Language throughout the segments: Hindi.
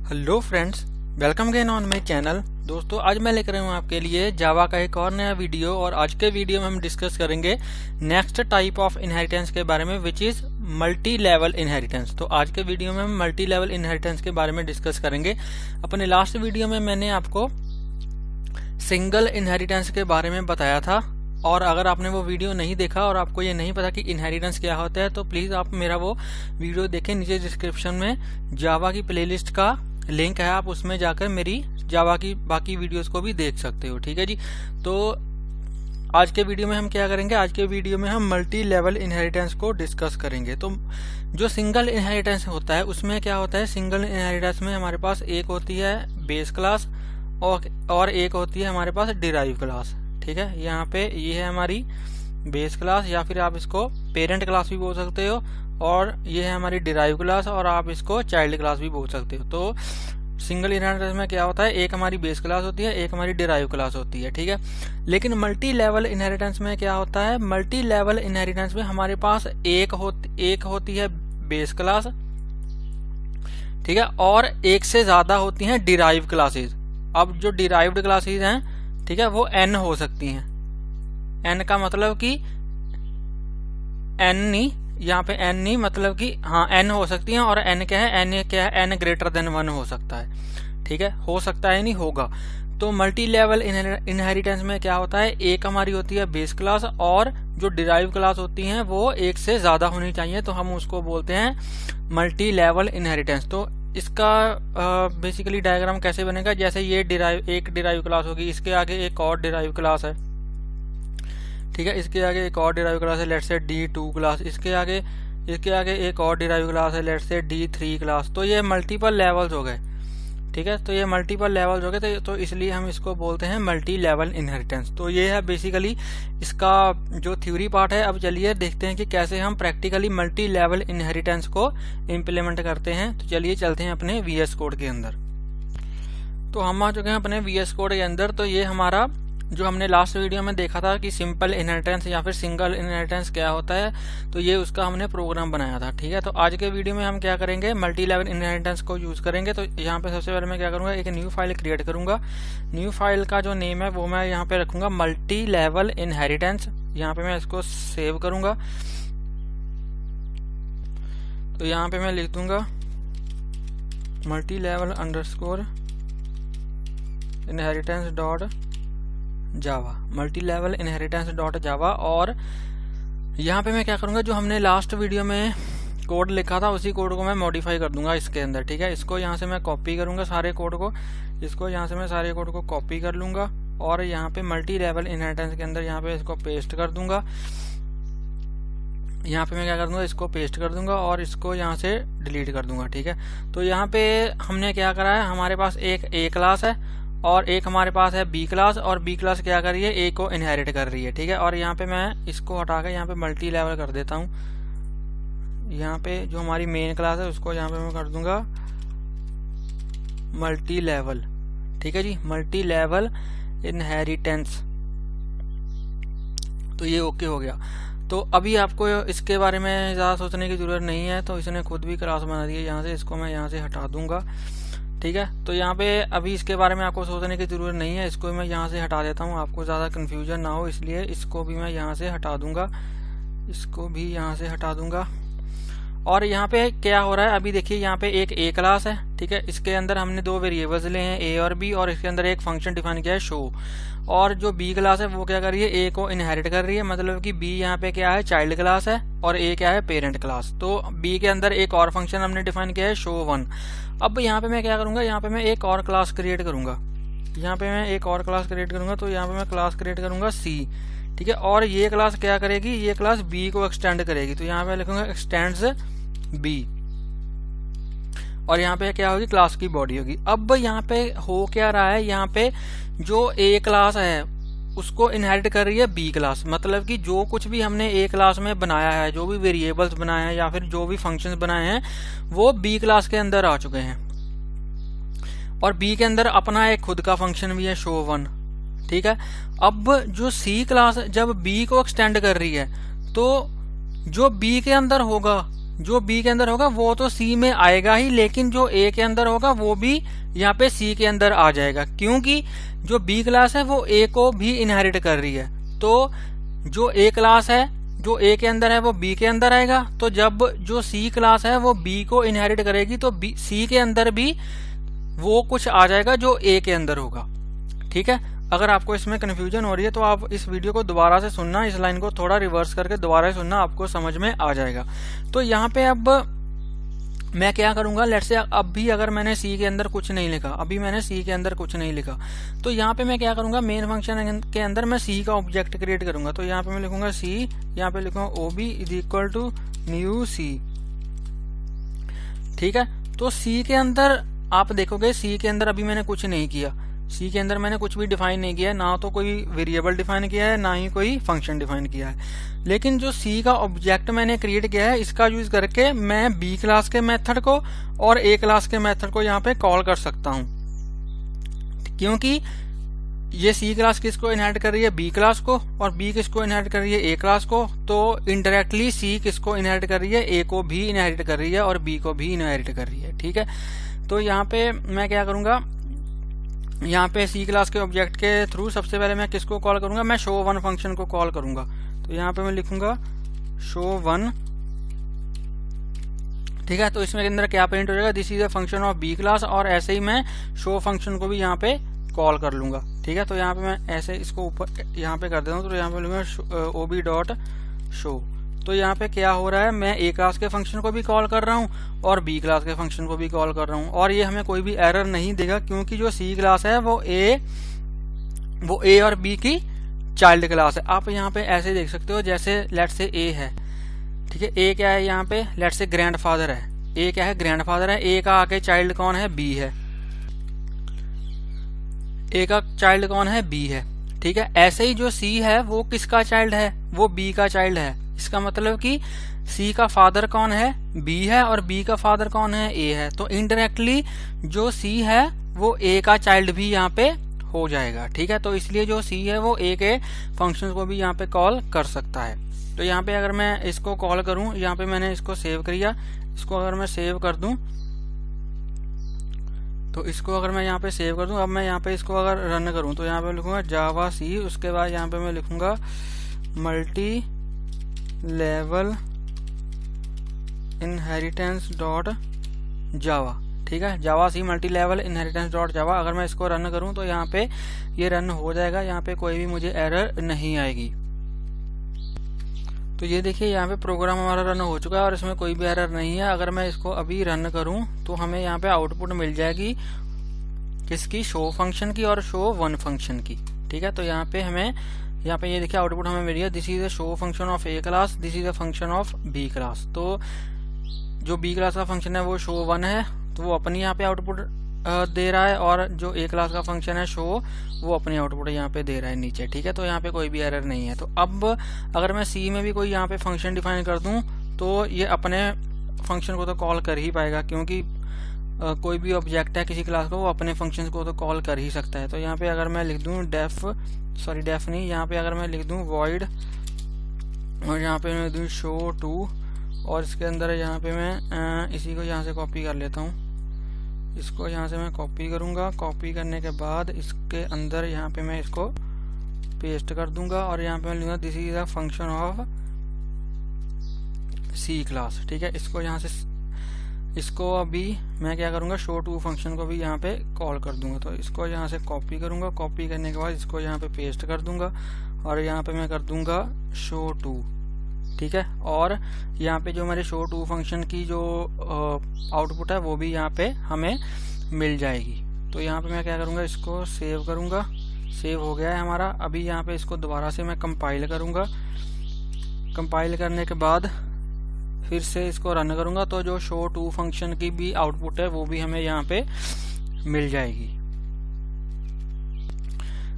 Hello friends, welcome again on my channel. दोस्तों, आज मैं लेकर आया हूँ आपके लिए जावा का एक और नया वीडियो। और आज के वीडियो में हम डिस्कस करेंगे नेक्स्ट टाइप ऑफ इनहेरिटेंस के बारे में, which is multi level inheritance. तो आज के वीडियो में हम मल्टी लेवल इनहेरिटेंस के बारे में डिस्कस करेंगे। अपने लास्ट वीडियो में मैंने आपको सिंगल इनहेरिटेंस के बारे में बताया था, और अगर आपने वो वीडियो नहीं देखा और आपको ये नहीं पता कि इनहेरिटेंस क्या होता है तो प्लीज आप मेरा वो वीडियो देखें। नीचे डिस्क्रिप्शन में जावा की प्लेलिस्ट का लिंक है, आप उसमें जाकर मेरी जावा की बाकी वीडियोस को भी देख सकते हो। ठीक है जी। तो आज के वीडियो में हम क्या करेंगे, आज के वीडियो में हम मल्टी लेवल इनहेरिटेंस को डिस्कस करेंगे। तो जो सिंगल इनहेरिटेंस होता है उसमें क्या होता है, सिंगल इनहेरिटेंस में हमारे पास एक होती है बेस क्लास और एक होती है हमारे पास डिराइव क्लास। ठीक है, यहाँ पे ये है हमारी बेस क्लास, या फिर आप इसको पेरेंट क्लास भी बोल सकते हो, और ये है हमारी डिराइव क्लास, और आप इसको चाइल्ड क्लास भी बोल सकते हो। तो सिंगल इनहेरिटेंस में क्या होता है, एक हमारी बेस क्लास होती है, एक हमारी डिराइव क्लास होती है। ठीक है, लेकिन मल्टी लेवल इनहेरिटेंस में क्या होता है, मल्टी लेवल इनहेरिटेंस में हमारे पास एक होती है बेस क्लास, ठीक है, और एक से ज्यादा होती हैं डिराइव क्लासेज। अब जो डिराइव्ड क्लासेज हैं, ठीक है, वो n हो सकती हैं। n का मतलब कि n नहीं, यहाँ पे n नहीं, मतलब कि हाँ n हो सकती हैं। और n क्या है, n ग्रेटर देन 1 हो सकता है। ठीक है, हो सकता है नहीं, होगा। तो मल्टी लेवल इनहेरिटेंस में क्या होता है, एक हमारी होती है बेस क्लास, और जो डिराइव क्लास होती हैं वो एक से ज्यादा होनी चाहिए, तो हम उसको बोलते हैं मल्टी लेवल इनहेरिटेंस। तो इसका बेसिकली डायग्राम कैसे बनेगा, जैसे ये एक डिराइव क्लास होगी, इसके आगे एक और डिराइव क्लास है, ठीक है, इसके आगे एक और डिराइव क्लास है, लेट्स से D2 क्लास, इसके आगे एक और डिराइव क्लास है, लेट्स से D3 क्लास। तो ये मल्टीपल लेवल्स हो गए। ठीक है, तो ये मल्टीपल लेवल्स हो गए, तो इसलिए हम इसको बोलते हैं मल्टी लेवल इनहेरिटेंस। तो ये है बेसिकली इसका जो थ्योरी पार्ट है। अब चलिए देखते हैं कि कैसे हम प्रैक्टिकली मल्टी लेवल इनहेरिटेंस को इम्प्लीमेंट करते हैं। तो चलिए चलते हैं अपने VS कोड के अंदर। तो हम आ चुके हैं अपने VS कोड के अंदर। तो ये हमारा जो हमने लास्ट वीडियो में देखा था कि सिंपल इनहेरिटेंस या फिर सिंगल इनहेरिटेंस क्या होता है, तो ये उसका हमने प्रोग्राम बनाया था। ठीक है, तो आज के वीडियो में हम क्या करेंगे, मल्टी लेवल इनहेरिटेंस को यूज करेंगे। तो यहाँ पे सबसे पहले मैं क्या करूंगा, एक न्यू फाइल क्रिएट करूंगा। न्यू फाइल का जो नेम है वो मैं यहाँ पे रखूंगा मल्टी लेवल इनहेरिटेंस। यहाँ पे मैं इसको सेव करूंगा। तो यहाँ पे मैं लिख दूंगा multi level underscore inheritance dot जावा, मल्टी लेवल इनहेरिटेंस डॉट जावा। और यहाँ पे मैं क्या करूंगा, जो हमने लास्ट वीडियो में कोड लिखा था उसी कोड को मैं मॉडिफाई कर दूंगा इसके अंदर। ठीक है, इसको यहाँ से मैं कॉपी करूंगा सारे कोड को, इसको यहाँ से मैं सारे कोड को कॉपी कर लूंगा, और यहाँ पे मल्टी लेवल इनहेरिटेंस के अंदर यहाँ पे इसको पेस्ट कर दूंगा। यहाँ पे मैं क्या कर दूंगा, इसको पेस्ट कर दूंगा और इसको यहाँ से डिलीट कर दूंगा। ठीक है, तो यहाँ पे हमने क्या करा है, हमारे पास एक A क्लास है और एक हमारे पास है B क्लास, और B क्लास क्या कर रही है, A को इनहेरिट कर रही है। ठीक है, और यहाँ पे मैं इसको हटा कर यहाँ पे मल्टी लेवल कर देता हूँ। यहाँ पे जो हमारी मेन क्लास है उसको यहाँ पे मैं कर दूंगा मल्टी लेवल। ठीक है जी, मल्टी लेवल इनहेरिटेंस। तो ये ओके हो गया। तो अभी आपको इसके बारे में ज़्यादा सोचने की जरूरत नहीं है, तो इसने खुद भी क्लास बना दी है यहाँ से, इसको मैं यहाँ से हटा दूंगा। ठीक है, तो यहाँ पे अभी इसके बारे में आपको सोचने की जरूरत नहीं है, इसको मैं यहाँ से हटा देता हूँ, आपको ज़्यादा कन्फ्यूजन ना हो, इसलिए इसको भी मैं यहाँ से हटा दूंगा, इसको भी यहाँ से हटा दूंगा। और यहाँ पे क्या हो रहा है, अभी देखिए यहाँ पे एक A क्लास है। ठीक है, इसके अंदर हमने दो वेरिएबल्स लिए हैं A और B, और इसके अंदर एक फंक्शन डिफाइन किया है शो। और जो B क्लास है वो क्या कर रही है, A को इनहेरिट कर रही है, मतलब कि B यहाँ पे क्या है, चाइल्ड क्लास है, और A क्या है, पेरेंट क्लास। तो B के अंदर एक और फंक्शन हमने डिफाइन किया है शो1। अब यहाँ पे मैं क्या करूंगा, यहाँ पे मैं एक और क्लास क्रिएट करूंगा, यहाँ पे मैं एक और क्लास क्रिएट करूंगा। तो यहाँ पे मैं क्लास क्रिएट करूंगा C। ठीक है, और ये क्लास क्या करेगी, ये क्लास B को एक्सटेंड करेगी। तो यहाँ पे लिखूंगा एक्सटेंड्स B, और यहाँ पे क्या होगी, क्लास की बॉडी होगी। अब यहाँ पे हो क्या रहा है, यहाँ पे जो A क्लास है उसको इनहेरिट कर रही है B क्लास, मतलब कि जो कुछ भी हमने A क्लास में बनाया है, जो भी वेरिएबल्स बनाए हैं या फिर जो भी फंक्शंस बनाए हैं, वो B क्लास के अंदर आ चुके हैं। और B के अंदर अपना एक खुद का फंक्शन भी है शो1। ठीक है, अब जो C क्लास जब B को एक्सटेंड कर रही है, तो जो B के अंदर होगा जो बी के अंदर होगा वो तो सी में आएगा ही, लेकिन जो ए के अंदर होगा वो भी यहाँ पे सी के अंदर आ जाएगा, क्योंकि जो बी क्लास है वो ए को भी इनहेरिट कर रही है। तो जो ए क्लास है जो ए के अंदर है वो बी के अंदर आएगा। तो जब जो सी क्लास है वो बी को इनहेरिट करेगी तो सी के अंदर भी वो कुछ आ जाएगा जो ए के अंदर होगा। ठीक है, अगर आपको इसमें कंफ्यूजन हो रही है तो आप इस वीडियो को दोबारा से सुनना, इस लाइन को थोड़ा रिवर्स करके दोबारा से सुनना, आपको समझ में आ जाएगा। तो यहाँ पे अब मैं क्या करूंगा, लेट्स से अब भी अगर मैंने सी के अंदर कुछ नहीं लिखा, अभी मैंने सी के अंदर कुछ नहीं लिखा, तो यहाँ पे मैं क्या करूंगा, मेन फंक्शन के अंदर मैं सी का ऑब्जेक्ट क्रिएट करूंगा। तो यहाँ पे मैं लिखूंगा सी, यहाँ पे लिखूंगा ओबी इज इक्वल टू न्यू सी। ठीक है, तो सी के अंदर आप देखोगे, सी के अंदर अभी मैंने कुछ नहीं किया, सी के अंदर मैंने कुछ भी डिफाइन नहीं किया है, ना तो कोई वेरिएबल डिफाइन किया है, ना ही कोई फंक्शन डिफाइन किया है। लेकिन जो सी का ऑब्जेक्ट मैंने क्रिएट किया है, इसका यूज करके मैं बी क्लास के मेथड को और ए क्लास के मेथड को यहाँ पे कॉल कर सकता हूँ, क्योंकि ये सी क्लास किसको इनहेरिट कर रही है, बी क्लास को, और बी किसको इनहेरिट कर रही है, ए क्लास को। तो इनडायरेक्टली सी किसको इनहेरिट कर रही है, ए को भी इनहेरिट कर रही है और बी को भी इनहेरिट कर रही है। ठीक है, तो यहाँ पे मैं क्या करूंगा, यहाँ पे सी क्लास के ऑब्जेक्ट के थ्रू सबसे पहले मैं किसको कॉल करूंगा, मैं शो वन फंक्शन को कॉल करूंगा। तो यहाँ पे मैं लिखूंगा शो वन। ठीक है, तो इसमें के अंदर क्या प्रिंट हो जाएगा, this is a function of B class, और ऐसे ही मैं शो फंक्शन को भी यहाँ पे कॉल कर लूंगा। ठीक है, तो यहाँ पे मैं ऐसे इसको ऊपर यहाँ पे कर देता हूँ। तो यहाँ पे लूंगा ओबी डॉट शो। तो यहाँ पे क्या हो रहा है, मैं ए क्लास के फंक्शन को भी कॉल कर रहा हूँ और बी क्लास के फंक्शन को भी कॉल कर रहा हूँ, और ये हमें कोई भी एरर नहीं देगा, क्योंकि जो सी क्लास है वो ए और बी की चाइल्ड क्लास है। आप यहाँ पे ऐसे देख सकते हो, जैसे लेट से ए है, ठीक है, ए क्या है यहाँ पे, लेट से ग्रैंडफादर है, ए क्या है, ग्रैंडफादर है, ए का आगे चाइल्ड कौन है, बी है, ए का चाइल्ड कौन है, बी है। ठीक है, ऐसे ही जो सी है वो किसका चाइल्ड है, वो बी का चाइल्ड है। इसका मतलब कि सी का फादर कौन है, बी है, और बी का फादर कौन है, ए है। तो इनडायरेक्टली जो सी है वो ए का चाइल्ड भी यहाँ पे हो जाएगा। ठीक है, तो इसलिए जो सी है वो ए के फंक्शन को भी यहाँ पे कॉल कर सकता है। तो यहाँ पे अगर मैं इसको कॉल करूं, यहाँ पे मैंने इसको सेव किया, इसको अगर मैं सेव कर दूं, तो इसको अगर मैं यहाँ पे सेव कर दूं, अब मैं यहाँ पे इसको अगर रन करूं तो यहाँ पे लिखूंगा जावा सी, उसके बाद यहाँ पे मैं लिखूंगा multi level inheritance dot Java. ठीक है, Java C multi level inheritance dot Java. अगर मैं इसको रन करूं तो यहाँ पे ये रन हो जाएगा, यहाँ पे कोई भी मुझे एरर नहीं आएगी। तो ये देखिए यहाँ पे प्रोग्राम हमारा रन हो चुका है और इसमें कोई भी एरर नहीं है। अगर मैं इसको अभी रन करूं तो हमें यहाँ पे आउटपुट मिल जाएगी किसकी, शो फंक्शन की और शो वन फंक्शन की। ठीक है, तो यहाँ पे हमें ये देखिए आउटपुट हमें मिल गया, this is a show function of A class, this is a function of B class. तो जो बी क्लास का फंक्शन है वो शो वन है, तो वो अपनी यहाँ पे आउटपुट दे रहा है, और जो ए क्लास का फंक्शन है शो, वो अपनी आउटपुट यहाँ पे दे रहा है नीचे। ठीक है, तो यहाँ पे कोई भी एरर नहीं है। तो अब अगर मैं सी में भी कोई यहाँ पे फंक्शन डिफाइन कर दूं तो ये अपने फंक्शन को तो कॉल कर ही पाएगा, क्योंकि कोई भी ऑब्जेक्ट है किसी क्लास को, वो अपने फंक्शन को तो कॉल कर ही सकता है। तो यहाँ पे अगर मैं लिख दूं डेफ नहीं, यहाँ पे अगर मैं लिख दूं वॉइड, और यहाँ पे मैं लिख दूं शो टू, और इसके अंदर यहाँ पे मैं इसी को यहाँ से कॉपी कर लेता हूँ, इसको यहाँ से मैं कॉपी करूंगा। कॉपी करने के बाद इसके अंदर यहाँ पे मैं इसको पेस्ट कर दूंगा, और यहाँ पे मैं लिखूंगा this is a function of C class. ठीक है, इसको यहाँ से, इसको अभी मैं क्या करूंगा, शो टू फंक्शन को भी यहाँ पे कॉल कर दूंगा। तो इसको यहाँ से कॉपी करूंगा, कॉपी करने के बाद इसको यहाँ पे पेस्ट कर दूंगा, और यहाँ पे मैं कर दूंगा शो टू। ठीक है, और यहाँ पे जो हमारे शो टू फंक्शन की जो आउटपुट है वो भी यहाँ पे हमें मिल जाएगी। तो यहाँ पे मैं क्या करूँगा, इसको सेव करूँगा, सेव हो गया है हमारा। अभी यहाँ पे इसको दोबारा से मैं कंपाइल करूँगा, कंपाइल करने के बाद फिर से इसको रन करूँगा, तो जो शो टू फंक्शन की भी आउटपुट है वो भी हमें यहाँ पे मिल जाएगी।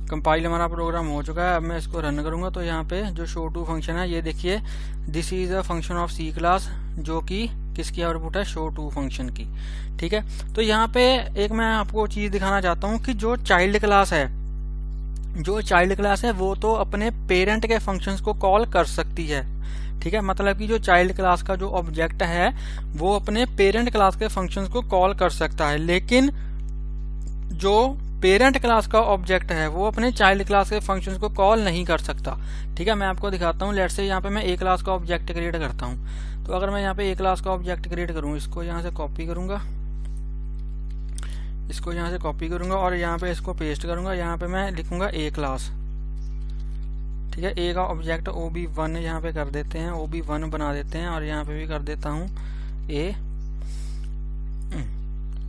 कंपाइल हमारा प्रोग्राम हो चुका है। अब मैं इसको रन करूंगा तो यहाँ पे जो शो टू फंक्शन है, ये देखिए this is a function of C class, जो कि किसकी आउटपुट है, शो टू फंक्शन की। ठीक है, तो यहाँ पे एक मैं आपको चीज दिखाना चाहता हूँ कि जो चाइल्ड क्लास है वो तो अपने पेरेंट के फंक्शंस को कॉल कर सकती है, ठीक है, मतलब कि जो चाइल्ड क्लास का जो ऑब्जेक्ट है वो अपने पेरेंट क्लास के फंक्शंस को कॉल कर सकता है, लेकिन जो पेरेंट क्लास का ऑब्जेक्ट है वो अपने चाइल्ड क्लास के फंक्शंस को कॉल नहीं कर सकता। ठीक है, मैं आपको दिखाता हूँ। लेट्स से यहाँ पे मैं ए क्लास का ऑब्जेक्ट क्रिएट करता हूँ। तो अगर मैं यहाँ पे ए क्लास का ऑब्जेक्ट क्रिएट करूँ, इसको यहाँ से कॉपी करूंगा, इसको यहाँ से कॉपी करूंगा और यहाँ पे इसको पेस्ट करूंगा। यहाँ पे मैं लिखूंगा ए क्लास। ठीक है, ए का ऑब्जेक्ट OB1 यहाँ पे कर देते हैं, OB1 बना देते हैं और यहाँ पे भी कर देता हूँ ए।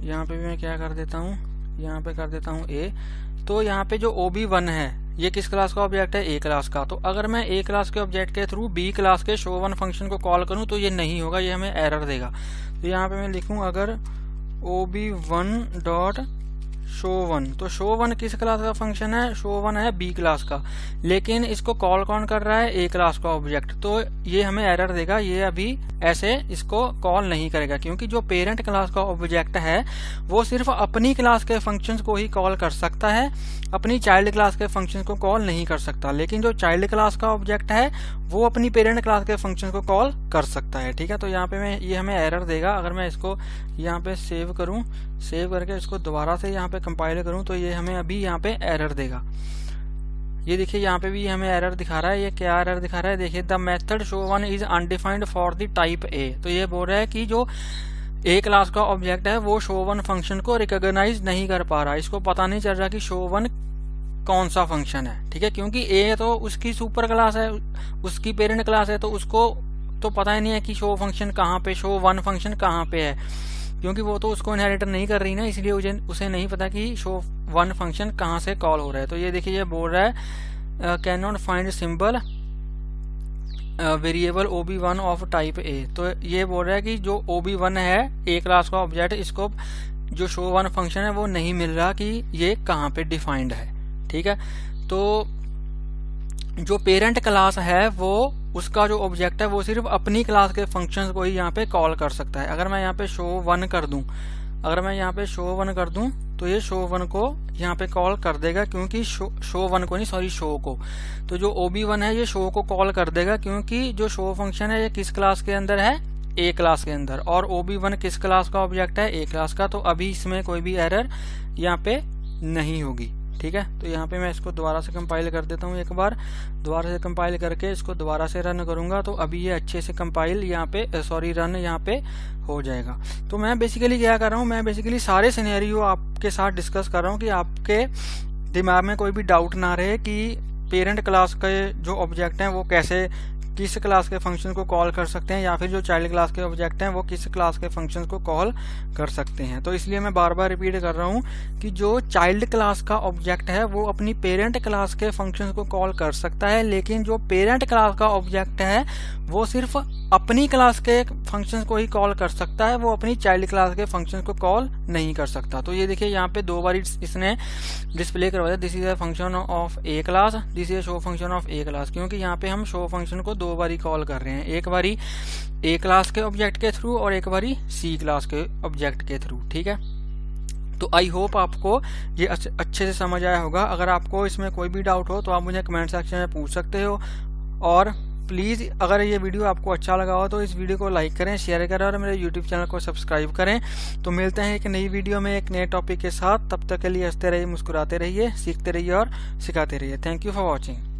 यहाँ पे भी मैं क्या कर देता हूँ, यहाँ पे कर देता हूँ ए। तो यहाँ पे जो OB1 है ये किस क्लास का ऑब्जेक्ट है, ए क्लास का। तो अगर मैं ए क्लास के ऑब्जेक्ट के थ्रू बी क्लास के शो1 फंक्शन को कॉल करूँ तो ये नहीं होगा, ये हमें एरर देगा। तो यहाँ पे मैं लिखूँ अगर OB1 डॉट शो1, तो शो1 किस क्लास का फंक्शन है, शो1 है बी क्लास का, लेकिन इसको कॉल कौन कर रहा है, ए क्लास का ऑब्जेक्ट। तो ये हमें एरर देगा, ये अभी ऐसे इसको कॉल नहीं करेगा, क्योंकि जो पेरेंट क्लास का ऑब्जेक्ट है वो सिर्फ अपनी क्लास के फंक्शंस को ही कॉल कर सकता है, अपनी चाइल्ड क्लास के फंक्शंस को कॉल नहीं कर सकता। लेकिन जो चाइल्ड क्लास का ऑब्जेक्ट है वो अपनी पेरेंट क्लास के फंक्शन को कॉल कर सकता है। ठीक है, तो यहाँ पे मैं ये हमें एरर देगा। अगर मैं इसको यहाँ पे सेव करूँ, सेव करके इसको दोबारा से यहाँ पे कंपाइल करूँ तो ये हमें अभी यहाँ पे एरर देगा। ये देखिए यहाँ पे भी हमें एरर दिखा रहा है। ये क्या एरर दिखा रहा है, देखिए the method show one is undefined for the type A. तो ये बोल रहा है कि जो ए क्लास का ऑब्जेक्ट है वो शो1 फंक्शन को रिकॉग्नाइज नहीं कर पा रहा, इसको पता नहीं चल रहा कि शो1 कौन सा फंक्शन है। ठीक है, क्योंकि ए तो उसकी सुपर क्लास है, उसकी पेरेंट क्लास है, तो उसको तो पता ही नहीं है कि शो फंक्शन कहाँ पे, शो1 फंक्शन कहाँ पे है, क्योंकि वो तो उसको इनहेरिटर नहीं कर रही ना, इसलिए उसे नहीं पता कि शो1 फंक्शन कहाँ से कॉल हो रहा है। तो ये देखिए ये बोल रहा है can not find symbol variable OB1 of type A. तो ये बोल रहा है कि जो OB1 है ए क्लास का ऑब्जेक्ट, इसको जो शो1 फंक्शन है वो नहीं मिल रहा कि ये कहाँ पे डिफाइंड है। ठीक है, तो जो पेरेंट क्लास है वो उसका जो ऑब्जेक्ट है वो सिर्फ अपनी क्लास के फंक्शंस को ही यहाँ पे कॉल कर सकता है। अगर मैं यहाँ पे शो1 कर दूं, अगर मैं यहाँ पे शो1 कर दूं तो ये शो1 को यहाँ पे कॉल कर देगा, क्योंकि शो1 को नहीं, सॉरी शो को। तो जो OB1 है ये शो को कॉल कर देगा, क्योंकि जो शो फंक्शन है ये किस क्लास के अंदर है, ए क्लास के अंदर, और OB1 किस क्लास का ऑब्जेक्ट है, ए क्लास का। तो अभी इसमें कोई भी एरर यहाँ पे नहीं होगी। ठीक है, तो यहाँ पे मैं इसको दोबारा से कंपाइल कर देता हूँ। एक बार दोबारा से कंपाइल करके इसको दोबारा से रन करूंगा तो अभी ये अच्छे से कंपाइल यहाँ पे रन यहाँ पे हो जाएगा। तो मैं बेसिकली क्या कर रहा हूँ, मैं बेसिकली सारे सिनेरियो आपके साथ डिस्कस कर रहा हूँ कि आपके दिमाग में कोई भी डाउट ना रहे कि पेरेंट क्लास के जो ऑब्जेक्ट हैं वो कैसे किस क्लास के फंक्शन को कॉल कर सकते हैं, या फिर जो चाइल्ड क्लास के ऑब्जेक्ट हैं वो किस क्लास के फंक्शन को कॉल कर सकते हैं। तो इसलिए मैं बार बार रिपीट कर रहा हूँ कि जो चाइल्ड क्लास का ऑब्जेक्ट है वो अपनी पेरेंट क्लास के फंक्शन को कॉल कर सकता है, लेकिन जो पेरेंट क्लास का ऑब्जेक्ट है वो सिर्फ अपनी क्लास के फंक्शन को ही कॉल कर सकता है, वो अपनी चाइल्ड क्लास के फंक्शन को कॉल नहीं कर सकता। तो ये देखिए यहाँ पे दो बार इसने डिस्प्ले करवाया, this is a function of A class, this is show function of A class, क्योंकि यहाँ पे हम शो फंक्शन को दो बारी कॉल कर रहे हैं, एक बारी ए क्लास के ऑब्जेक्ट के थ्रू और एक बारी सी क्लास के ऑब्जेक्ट के थ्रू। ठीक है, तो आई होप आपको ये अच्छे से समझ आया होगा। अगर आपको इसमें कोई भी डाउट हो तो आप मुझे कमेंट सेक्शन में पूछ सकते हो, और प्लीज़ अगर ये वीडियो आपको अच्छा लगा हो तो इस वीडियो को लाइक करें, शेयर करें और मेरे यूट्यूब चैनल को सब्सक्राइब करें। तो मिलते हैं एक नई वीडियो में एक नए टॉपिक के साथ, तब तक के लिए हंसते रहिए, मुस्कुराते रहिए, सीखते रहिए और सिखाते रहिए। Thank you for watching.